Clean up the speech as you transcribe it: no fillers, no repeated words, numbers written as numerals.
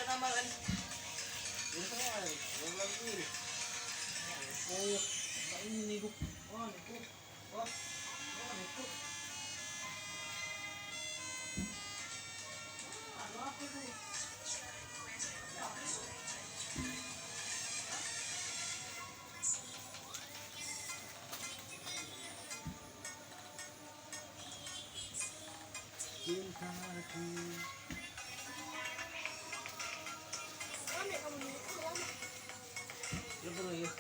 tama kan. Biasa ya, belum lagi. Oh, ini nih gua. Wah, niku. Wah, niku. Ano apa tuh? Cintaku. Ano kamu? Ano? Ano ba 'yun?